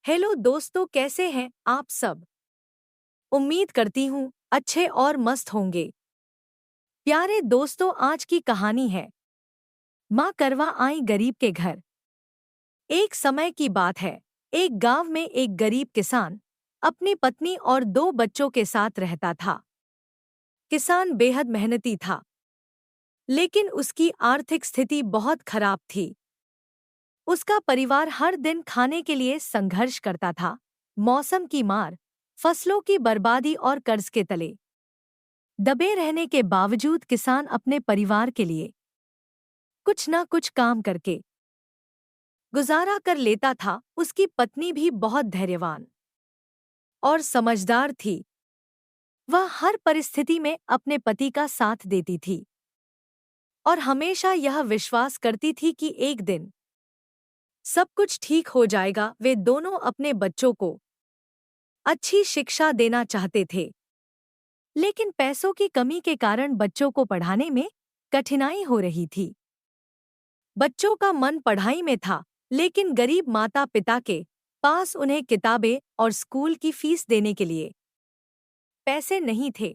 Hello दोस्तों, कैसे हैं आप सब। उम्मीद करती हूँ अच्छे और मस्त होंगे। प्यारे दोस्तों, आज की कहानी है माँ करवा आई गरीब के घर। एक समय की बात है। एक गांव में एक गरीब किसान अपनी पत्नी और 2 बच्चों के साथ रहता था। किसान बेहद मेहनती था, लेकिन उसकी आर्थिक स्थिति बहुत खराब थी। उसका परिवार हर दिन खाने के लिए संघर्ष करता था। मौसम की मार, फसलों की बर्बादी और कर्ज के तले दबे रहने के बावजूद किसान अपने परिवार के लिए कुछ न कुछ काम करके गुजारा कर लेता था। उसकी पत्नी भी बहुत धैर्यवान और समझदार थी। वह हर परिस्थिति में अपने पति का साथ देती थी और हमेशा यह विश्वास करती थी कि एक दिन सब कुछ ठीक हो जाएगा। वे दोनों अपने बच्चों को अच्छी शिक्षा देना चाहते थे, लेकिन पैसों की कमी के कारण बच्चों को पढ़ाने में कठिनाई हो रही थी। बच्चों का मन पढ़ाई में था, लेकिन गरीब माता पिता के पास उन्हें किताबें और स्कूल की फीस देने के लिए पैसे नहीं थे।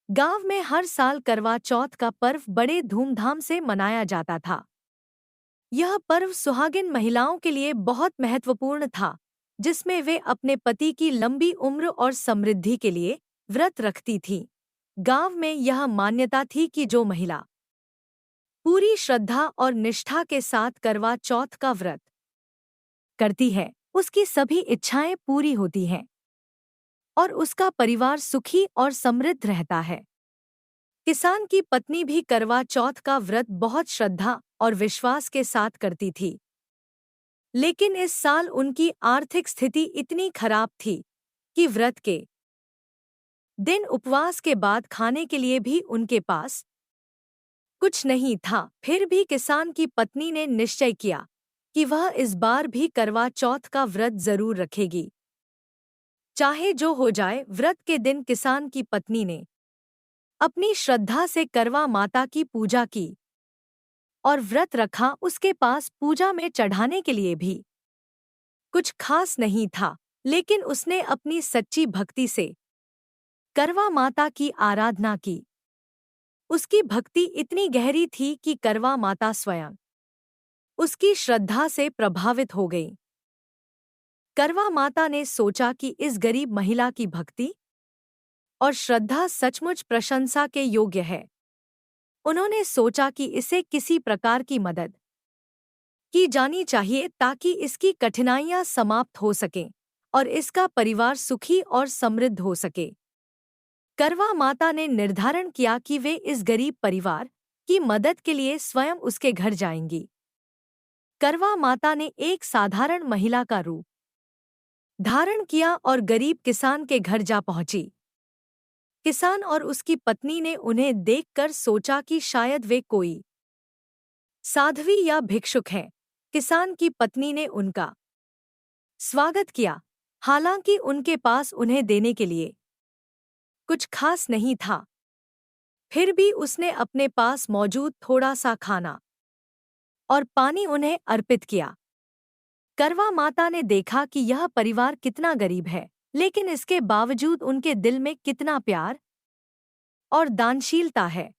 गांव में हर साल करवा चौथ का पर्व बड़े धूमधाम से मनाया जाता था। यह पर्व सुहागिन महिलाओं के लिए बहुत महत्वपूर्ण था, जिसमें वे अपने पति की लंबी उम्र और समृद्धि के लिए व्रत रखती थीं। गांव में यह मान्यता थी कि जो महिला पूरी श्रद्धा और निष्ठा के साथ करवा चौथ का व्रत करती है, उसकी सभी इच्छाएं पूरी होती हैं और उसका परिवार सुखी और समृद्ध रहता है। किसान की पत्नी भी करवा चौथ का व्रत बहुत श्रद्धा और विश्वास के साथ करती थी, लेकिन इस साल उनकी आर्थिक स्थिति इतनी खराब थी कि व्रत के दिन उपवास के बाद खाने के लिए भी उनके पास कुछ नहीं था। फिर भी किसान की पत्नी ने निश्चय किया कि वह इस बार भी करवा चौथ का व्रत जरूर रखेगी, चाहे जो हो जाए। व्रत के दिन किसान की पत्नी ने अपनी श्रद्धा से करवा माता की पूजा की और व्रत रखा। उसके पास पूजा में चढ़ाने के लिए भी कुछ खास नहीं था, लेकिन उसने अपनी सच्ची भक्ति से करवा माता की आराधना की। उसकी भक्ति इतनी गहरी थी कि करवा माता स्वयं उसकी श्रद्धा से प्रभावित हो गई। करवा माता ने सोचा कि इस गरीब महिला की भक्ति और श्रद्धा सचमुच प्रशंसा के योग्य है। उन्होंने सोचा कि इसे किसी प्रकार की मदद की जानी चाहिए ताकि इसकी कठिनाइयां समाप्त हो सकें और इसका परिवार सुखी और समृद्ध हो सके। करवा माता ने निर्धारण किया कि वे इस गरीब परिवार की मदद के लिए स्वयं उसके घर जाएंगी। करवा माता ने एक साधारण महिला का रूप धारण किया और गरीब किसान के घर जा पहुंची। किसान और उसकी पत्नी ने उन्हें देखकर सोचा कि शायद वे कोई साध्वी या भिक्षुक हैं। किसान की पत्नी ने उनका स्वागत किया, हालांकि उनके पास उन्हें देने के लिए कुछ खास नहीं था। फिर भी उसने अपने पास मौजूद थोड़ा सा खाना और पानी उन्हें अर्पित किया। करवा माता ने देखा कि यह परिवार कितना गरीब है, लेकिन इसके बावजूद उनके दिल में कितना प्यार और दानशीलता है।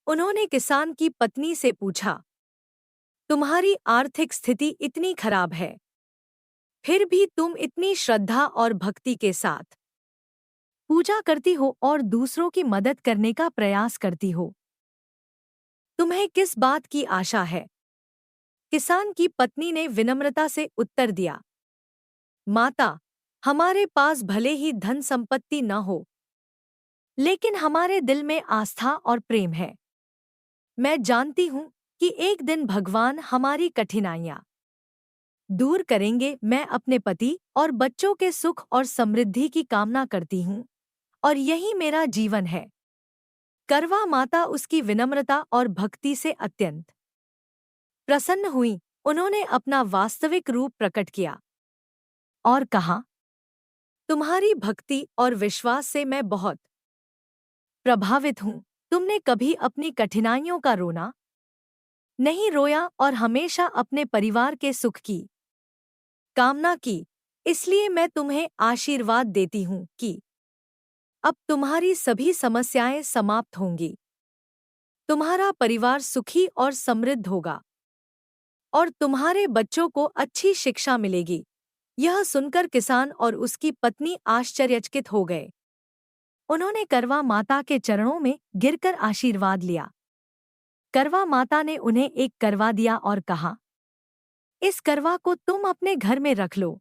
उन्होंने किसान की पत्नी से पूछा, तुम्हारी आर्थिक स्थिति इतनी खराब है, फिर भी तुम इतनी श्रद्धा और भक्ति के साथ पूजा करती हो और दूसरों की मदद करने का प्रयास करती हो। तुम्हें किस बात की आशा है? किसान की पत्नी ने विनम्रता से उत्तर दिया, माता, हमारे पास भले ही धन संपत्ति न हो, लेकिन हमारे दिल में आस्था और प्रेम है। मैं जानती हूँ कि एक दिन भगवान हमारी कठिनाइयाँ दूर करेंगे। मैं अपने पति और बच्चों के सुख और समृद्धि की कामना करती हूँ और यही मेरा जीवन है। करवा माता उसकी विनम्रता और भक्ति से अत्यंत प्रसन्न हुई। उन्होंने अपना वास्तविक रूप प्रकट किया और कहा, तुम्हारी भक्ति और विश्वास से मैं बहुत प्रभावित हूँ। तुमने कभी अपनी कठिनाइयों का रोना नहीं रोया और हमेशा अपने परिवार के सुख की कामना की, इसलिए मैं तुम्हें आशीर्वाद देती हूँ कि अब तुम्हारी सभी समस्याएं समाप्त होंगी। तुम्हारा परिवार सुखी और समृद्ध होगा और तुम्हारे बच्चों को अच्छी शिक्षा मिलेगी। यह सुनकर किसान और उसकी पत्नी आश्चर्यचकित हो गए। उन्होंने करवा माता के चरणों में गिरकर आशीर्वाद लिया। करवा माता ने उन्हें एक करवा दिया और कहा, इस करवा को तुम अपने घर में रख लो।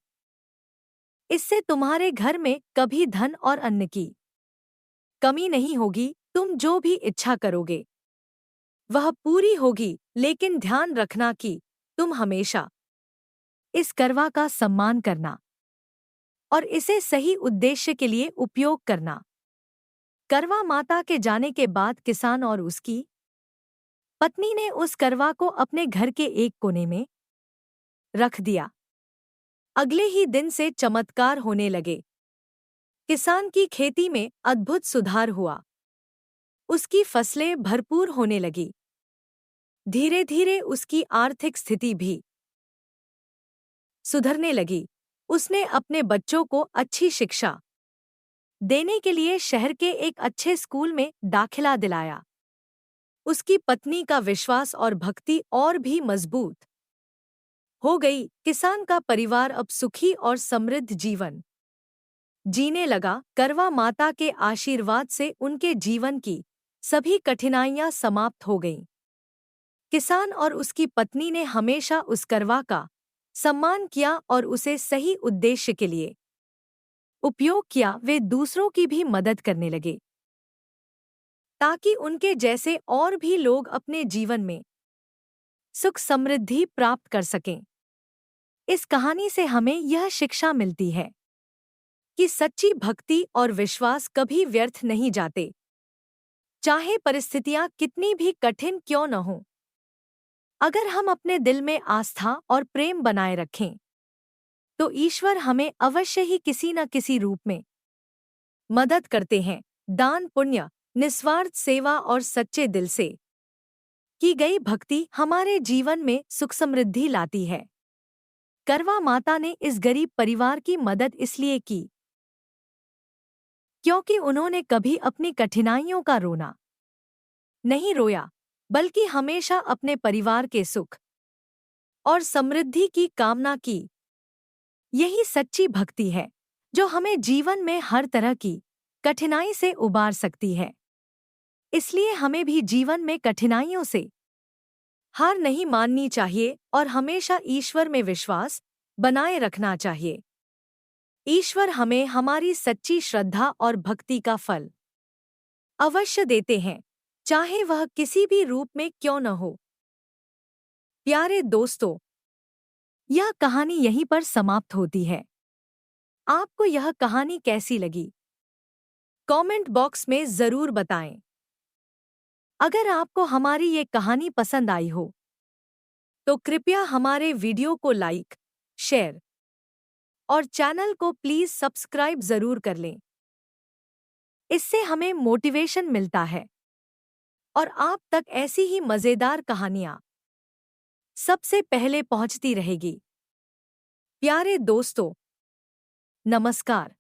इससे तुम्हारे घर में कभी धन और अन्न की कमी नहीं होगी। तुम जो भी इच्छा करोगे वह पूरी होगी, लेकिन ध्यान रखना कि तुम हमेशा इस करवा का सम्मान करना और इसे सही उद्देश्य के लिए उपयोग करना। करवा माता के जाने के बाद किसान और उसकी पत्नी ने उस करवा को अपने घर के एक कोने में रख दिया। अगले ही दिन से चमत्कार होने लगे। किसान की खेती में अद्भुत सुधार हुआ। उसकी फसलें भरपूर होने लगी। धीरे धीरे उसकी आर्थिक स्थिति भी सुधरने लगी। उसने अपने बच्चों को अच्छी शिक्षा देने के लिए शहर के एक अच्छे स्कूल में दाखिला दिलाया। उसकी पत्नी का विश्वास और भक्ति और भी मजबूत हो गई। किसान का परिवार अब सुखी और समृद्ध जीवन जीने लगा। करवा माता के आशीर्वाद से उनके जीवन की सभी कठिनाइयां समाप्त हो गईं। किसान और उसकी पत्नी ने हमेशा उस करवा का सम्मान किया और उसे सही उद्देश्य के लिए उपयोग किया। वे दूसरों की भी मदद करने लगे ताकि उनके जैसे और भी लोग अपने जीवन में सुख समृद्धि प्राप्त कर सकें। इस कहानी से हमें यह शिक्षा मिलती है कि सच्ची भक्ति और विश्वास कभी व्यर्थ नहीं जाते, चाहे परिस्थितियां कितनी भी कठिन क्यों न हों। अगर हम अपने दिल में आस्था और प्रेम बनाए रखें तो ईश्वर हमें अवश्य ही किसी न किसी रूप में मदद करते हैं। दान, पुण्य, निस्वार्थ सेवा और सच्चे दिल से की गई भक्ति हमारे जीवन में सुख समृद्धि लाती है। करवा माता ने इस गरीब परिवार की मदद इसलिए की क्योंकि उन्होंने कभी अपनी कठिनाइयों का रोना नहीं रोया, बल्कि हमेशा अपने परिवार के सुख और समृद्धि की कामना की। यही सच्ची भक्ति है जो हमें जीवन में हर तरह की कठिनाई से उबार सकती है। इसलिए हमें भी जीवन में कठिनाइयों से हार नहीं माननी चाहिए और हमेशा ईश्वर में विश्वास बनाए रखना चाहिए। ईश्वर हमें हमारी सच्ची श्रद्धा और भक्ति का फल अवश्य देते हैं, चाहे वह किसी भी रूप में क्यों न हो। प्यारे दोस्तों, यह कहानी यहीं पर समाप्त होती है। आपको यह कहानी कैसी लगी? कमेंट बॉक्स में जरूर बताएं। अगर आपको हमारी ये कहानी पसंद आई हो तो कृपया हमारे वीडियो को लाइक, शेयर और चैनल को प्लीज सब्सक्राइब जरूर कर लें। इससे हमें मोटिवेशन मिलता है और आप तक ऐसी ही मजेदार कहानियां सबसे पहले पहुंचती रहेगी। प्यारे दोस्तों, नमस्कार।